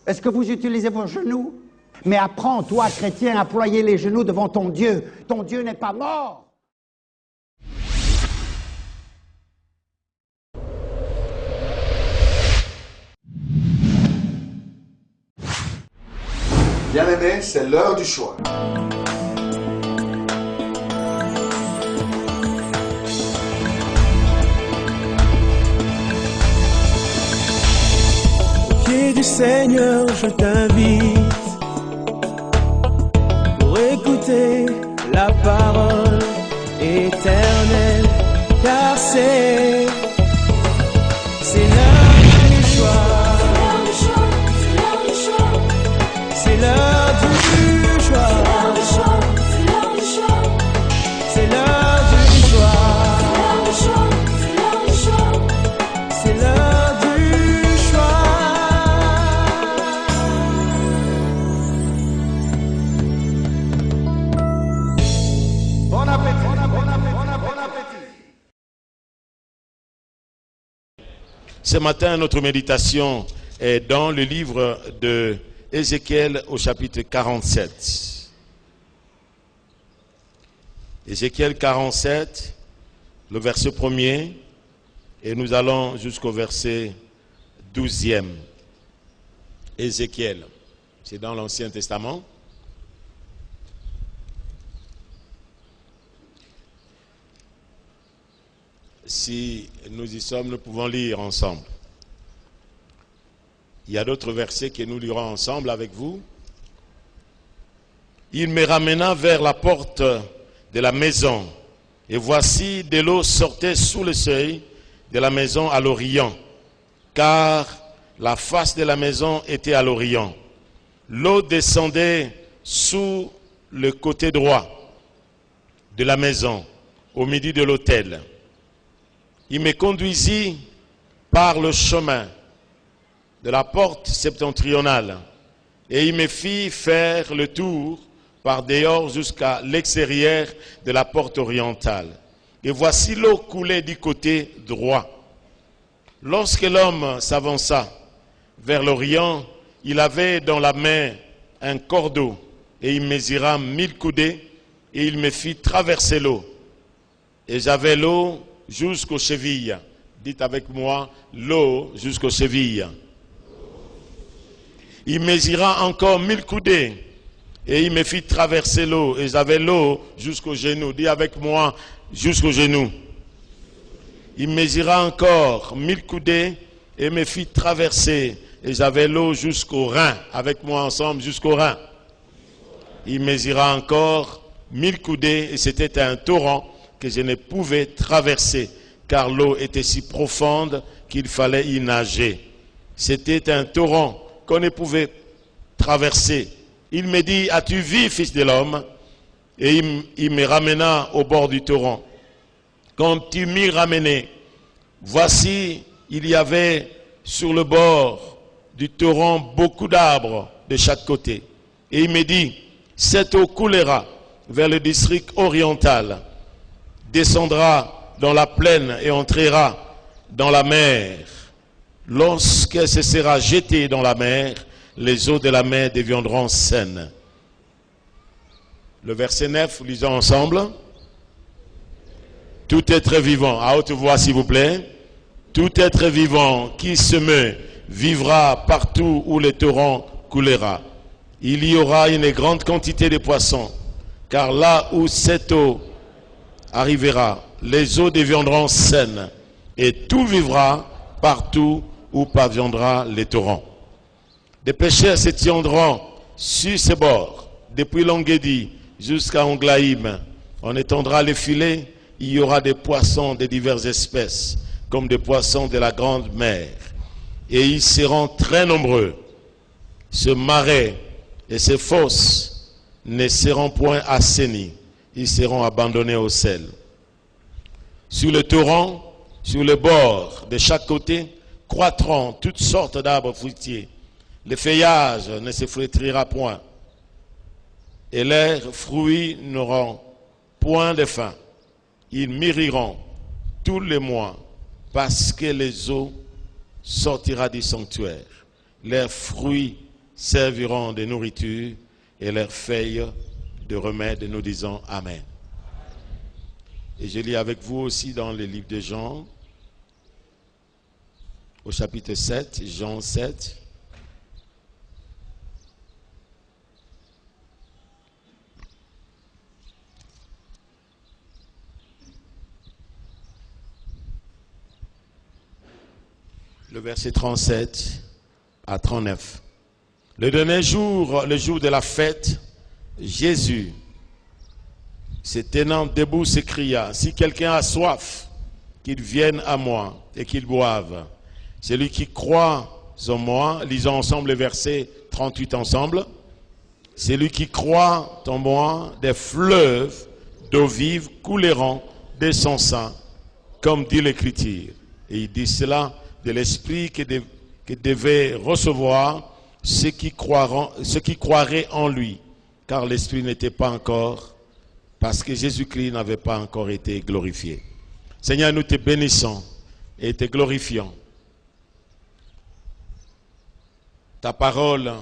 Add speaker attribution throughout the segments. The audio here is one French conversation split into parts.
Speaker 1: Est-ce que vous utilisez vos genoux? Mais apprends, toi, chrétien, à ployer les genoux devant ton Dieu. Ton Dieu n'est pas mort.
Speaker 2: Bien-aimés, c'est l'heure du choix.
Speaker 3: Au pied du Seigneur, je t'invite pour écouter la parole éternelle, car c'est l'heure du choix. C'est l'heure du choix. C'est l'heure du choix. C'est l'heure du choix.
Speaker 2: Bon appétit, bon appétit.
Speaker 4: Ce matin, notre méditation est dans le livre de Ézéchiel au chapitre 47. Ézéchiel 47, le verset 1er, et nous allons jusqu'au verset 12e. Ézéchiel, c'est dans l'Ancien Testament. Si nous y sommes, nous pouvons lire ensemble. Il y a d'autres versets que nous lirons ensemble avec vous. Il me ramena vers la porte de la maison, et voici de l'eau sortait sous le seuil de la maison à l'orient, car la face de la maison était à l'orient. L'eau descendait sous le côté droit de la maison, au midi de l'autel. Il me conduisit par le chemin de la porte septentrionale, et il me fit faire le tour par dehors jusqu'à l'extérieur de la porte orientale. Et voici l'eau coulait du côté droit. Lorsque l'homme s'avança vers l'orient, il avait dans la main un cordeau, et il mesura 1000 coudées, et il me fit traverser l'eau. Et j'avais l'eau jusqu'aux chevilles. Dites avec moi, l'eau jusqu'aux chevilles. Il mesura encore 1000 coudées, et il me fit traverser l'eau, et j'avais l'eau jusqu'aux genoux. Dis avec moi, jusqu'aux genoux. Il mesura encore 1000 coudées, et me fit traverser, et j'avais l'eau jusqu'aux reins. Avec moi ensemble, jusqu'aux reins. Il mesura encore 1000 coudées, et c'était un torrent que je ne pouvais traverser, car l'eau était si profonde qu'il fallait y nager. C'était un torrent qu'on ne pouvait traverser. Il me dit, as-tu vu, fils de l'homme? Et il me ramena au bord du torrent. Quand tu m'y ramenais, voici, il y avait sur le bord du torrent beaucoup d'arbres de chaque côté. Et il me dit, cette eau coulera vers le district oriental, descendra dans la plaine et entrera dans la mer. Lorsqu'elle se sera jetée dans la mer, les eaux de la mer deviendront saines. Le verset 9, lisons ensemble. Tout être vivant, à haute voix s'il vous plaît, tout être vivant qui se meut vivra partout où le torrent coulera. Il y aura une grande quantité de poissons, car là où cette eau arrivera, les eaux deviendront saines, et tout vivra partout où parviendra le torrent. Des pêcheurs se tiendront sur ces bords, depuis l'Engedi jusqu'à Onglaïm. On étendra les filets, il y aura des poissons de diverses espèces, comme des poissons de la grande mer. Et ils seront très nombreux. Ce marais et ces fosses ne seront point assainis, ils seront abandonnés au sel. Sur le torrent, sur le bord de chaque côté, croîtront toutes sortes d'arbres fruitiers. Le feuillage ne se flétrira point, et leurs fruits n'auront point de fin. Ils mûriront tous les mois, parce que les eaux sortira du sanctuaire. Leurs fruits serviront de nourriture et leurs feuilles de remède. Nous disons Amen. Et je lis avec vous aussi dans le livre de Jean, au chapitre 7, Jean 7. Le verset 37 à 39. Le dernier jour, le jour de la fête, Jésus, se tenant debout, s'écria, « Si quelqu'un a soif, qu'il vienne à moi et qu'il boive. Celui qui croit en moi, lisons ensemble le verset 38 ensemble. Celui qui croit en moi, des fleuves d'eau vive couleront de son sein, comme dit l'Écriture. » Et il dit cela de l'Esprit que devaient recevoir ceux qui croiraient en lui, car l'Esprit n'était pas encore, parce que Jésus-Christ n'avait pas encore été glorifié. Seigneur, nous te bénissons et te glorifions. Ta parole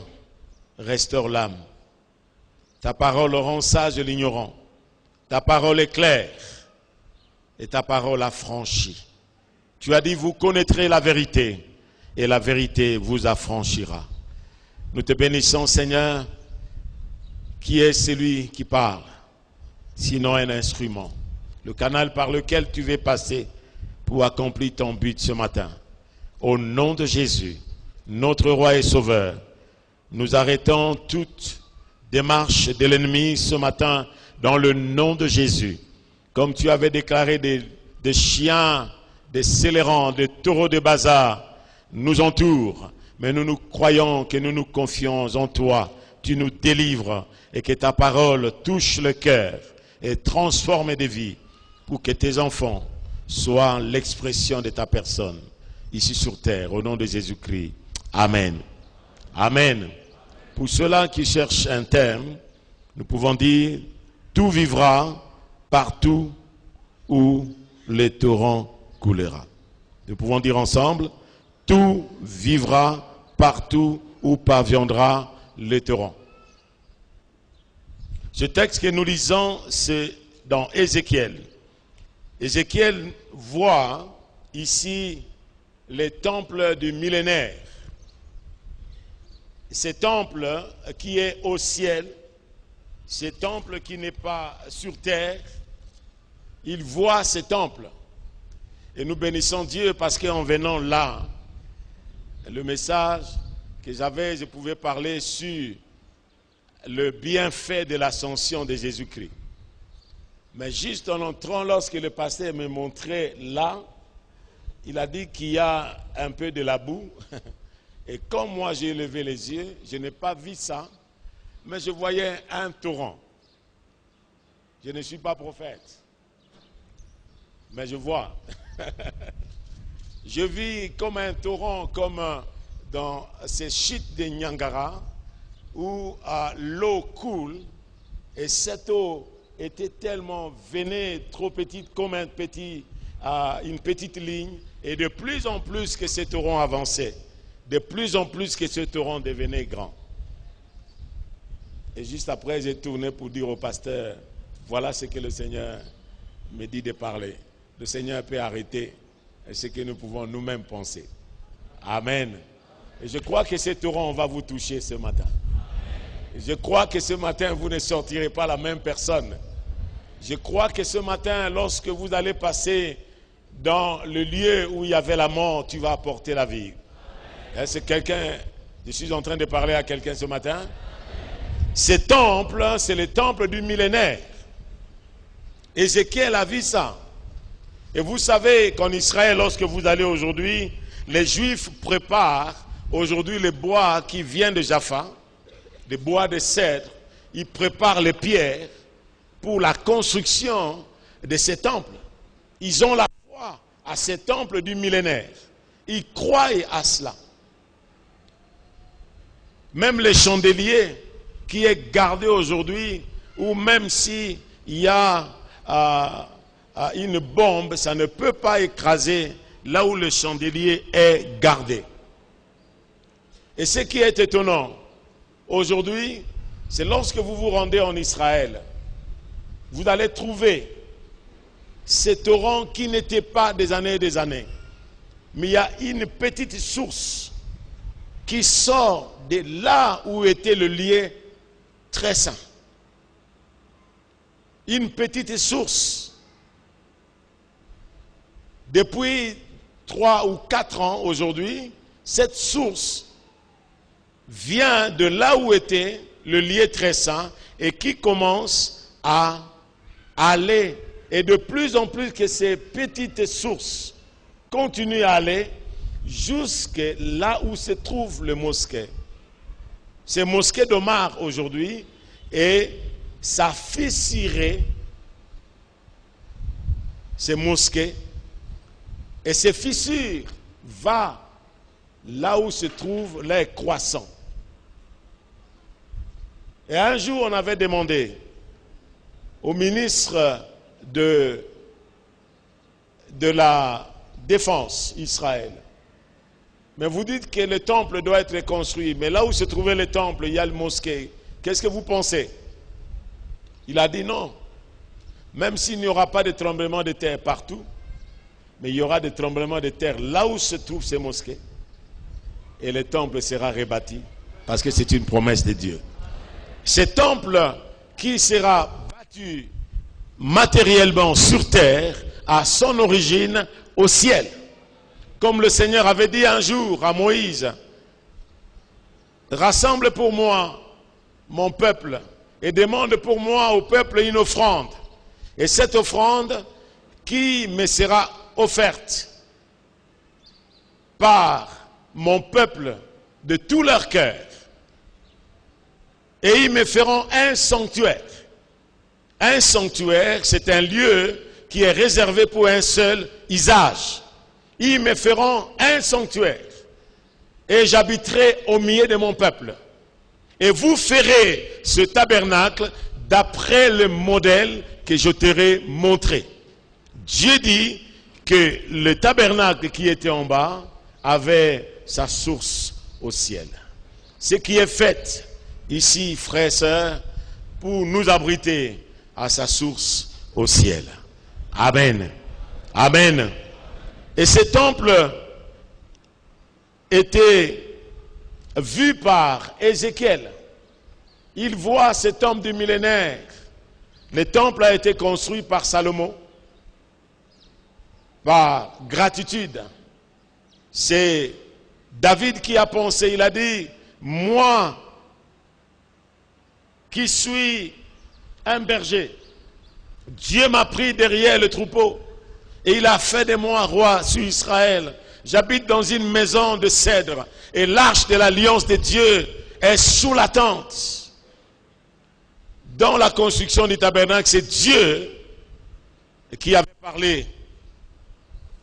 Speaker 4: restaure l'âme. Ta parole rend sage l'ignorant. Ta parole est claire et ta parole affranchit. Tu as dit, vous connaîtrez la vérité et la vérité vous affranchira. Nous te bénissons, Seigneur. Qui est celui qui parle, sinon un instrument, le canal par lequel tu veux passer pour accomplir ton but ce matin. Au nom de Jésus, notre roi et sauveur, nous arrêtons toute démarche de l'ennemi ce matin dans le nom de Jésus. Comme tu avais déclaré des chiens, des scélérats, des taureaux de bazar nous entourent, mais nous croyons que nous nous confions en toi. Tu nous délivres et que ta parole touche le cœur et transforme des vies pour que tes enfants soient l'expression de ta personne ici sur terre, au nom de Jésus-Christ. Amen. Amen. Pour ceux-là qui cherchent un terme, nous pouvons dire tout vivra partout où les torrents coulera. Nous pouvons dire ensemble tout vivra partout où parviendra les torrents. Ce texte que nous lisons, c'est dans Ézéchiel. Ézéchiel voit ici les temples du millénaire. Ce temple qui est au ciel, ce temple qui n'est pas sur terre, il voit ce temple. Et nous bénissons Dieu parce qu'en venant là, le message que j'avais, je pouvais parler sur le bienfait de l'ascension de Jésus-Christ. Mais juste en entrant, lorsque le pasteur me montrait là, il a dit qu'il y a un peu de la boue. Et comme moi j'ai levé les yeux, je n'ai pas vu ça, mais je voyais un torrent. Je ne suis pas prophète, mais je vois. Je vis comme un torrent, comme dans ces chutes de Niangara, où l'eau coule, et cette eau était tellement venue, trop petite, comme une petite ligne, et de plus en plus que ce torrent avançait, de plus en plus que ce torrent devenait grand. Et juste après, j'ai tourné pour dire au pasteur, voilà ce que le Seigneur me dit de parler. Le Seigneur peut arrêter ce que nous pouvons nous-mêmes penser. Amen. Et je crois que ce torrent va vous toucher ce matin. Je crois que ce matin, vous ne sortirez pas la même personne. Je crois que ce matin, lorsque vous allez passer dans le lieu où il y avait la mort, tu vas apporter la vie. Est-ce que quelqu'un, je suis en train de parler à quelqu'un ce matin? Ce temple, c'est le temple du millénaire. Ézéchiel a vu ça. Et vous savez qu'en Israël, lorsque vous allez aujourd'hui, les Juifs préparent aujourd'hui le bois qui vient de Jaffa, le bois de cèdre. Ils préparent les pierres pour la construction de ces temples. Ils ont la foi à ces temples du millénaire. Ils croient à cela. Même les chandeliers qui est gardé aujourd'hui, ou même s'il y a une bombe, ça ne peut pas écraser là où le chandelier est gardé. Et ce qui est étonnant, aujourd'hui, c'est lorsque vous vous rendez en Israël, vous allez trouver ces torrents qui n'étaient pas des années et des années. Mais il y a une petite source qui sort de là où était le lieu très saint. Une petite source. Depuis 3 ou 4 ans aujourd'hui, cette source vient de là où était le lieu très saint et qui commence à aller. Et de plus en plus que ces petites sources continuent à aller jusque là où se trouve le mosquée. C'est mosquée d'Omar aujourd'hui et ça fissurait ces mosquées et ces fissures va là où se trouvent les croissants. Et un jour, on avait demandé au ministre de la Défense Israël, mais vous dites que le temple doit être construit, mais là où se trouvait le temple, il y a le mosquée. Qu'est-ce que vous pensez? Il a dit non. Même s'il n'y aura pas de tremblement de terre partout, mais il y aura des tremblements de terre là où se trouvent ces mosquées. Et le temple sera rebâti, parce que c'est une promesse de Dieu. Ce temple qui sera bâti matériellement sur terre a son origine au ciel. Comme le Seigneur avait dit un jour à Moïse, rassemble pour moi mon peuple et demande pour moi au peuple une offrande. Et cette offrande qui me sera offerte par mon peuple de tout leur cœur. Et ils me feront un sanctuaire. Un sanctuaire, c'est un lieu qui est réservé pour un seul usage. Ils me feront un sanctuaire. Et j'habiterai au milieu de mon peuple. Et vous ferez ce tabernacle d'après le modèle que je t'aurai montré. Dieu dit que le tabernacle qui était en bas avait sa source au ciel. Ce qui est fait ici, frères et sœurs, pour nous abriter à sa source au ciel. Amen. Amen. Et ce temple était vu par Ézéchiel. Il voit ce temple du millénaire. Le temple a été construit par Salomon. Par gratitude. C'est David qui a pensé, il a dit, moi qui suis un berger, Dieu m'a pris derrière le troupeau et il a fait de moi roi sur Israël. J'habite dans une maison de cèdre et l'arche de l'alliance de Dieu est sous la tente. Dans la construction du tabernacle, c'est Dieu qui avait parlé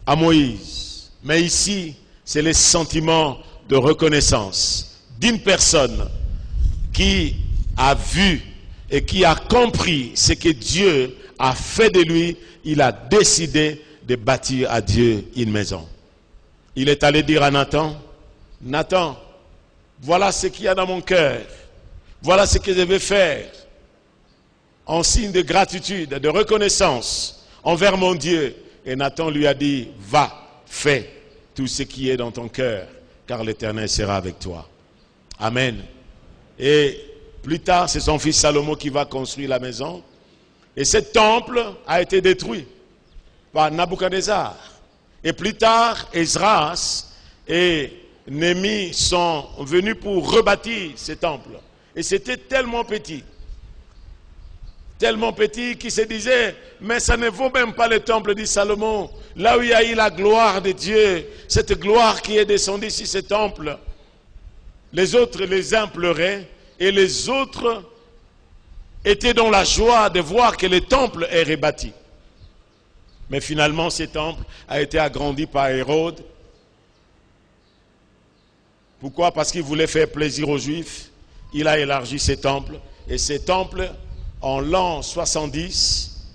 Speaker 4: à Moïse. Mais ici, c'est le sentiment de reconnaissance d'une personne qui a vu et qui a compris ce que Dieu a fait de lui. Il a décidé de bâtir à Dieu une maison. Il est allé dire à Nathan, Nathan, voilà ce qu'il y a dans mon cœur. Voilà ce que je vais faire. En signe de gratitude, de reconnaissance envers mon Dieu. Et Nathan lui a dit, va, fais tout ce qui est dans ton cœur, car l'Éternel sera avec toi. Amen. Et plus tard, c'est son fils Salomon qui va construire la maison. Et ce temple a été détruit par Nabuchodonosor. Et plus tard, Esdras et Néhémie sont venus pour rebâtir ce temple. Et c'était tellement petit qu'il se disait, mais ça ne vaut même pas le temple de Salomon, là où il y a eu la gloire de Dieu, cette gloire qui est descendue sur ce temple. Les autres, les uns pleuraient, et les autres étaient dans la joie de voir que le temple est rebâti. Mais finalement, ce temple a été agrandi par Hérode. Pourquoi? Parce qu'il voulait faire plaisir aux Juifs. Il a élargi ce temple, et ce temple, en l'an 70,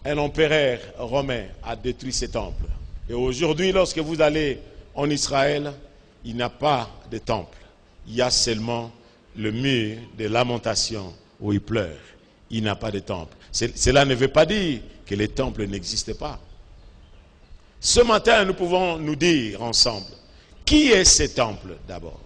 Speaker 4: un empereur romain a détruit ce temple. Et aujourd'hui, lorsque vous allez en Israël, il n'y a pas de temple. Il y a seulement le mur de lamentation où il pleure. Il n'a pas de temple. Cela ne veut pas dire que les temples n'existent pas. Ce matin, nous pouvons nous dire ensemble, qui est ce temple d'abord?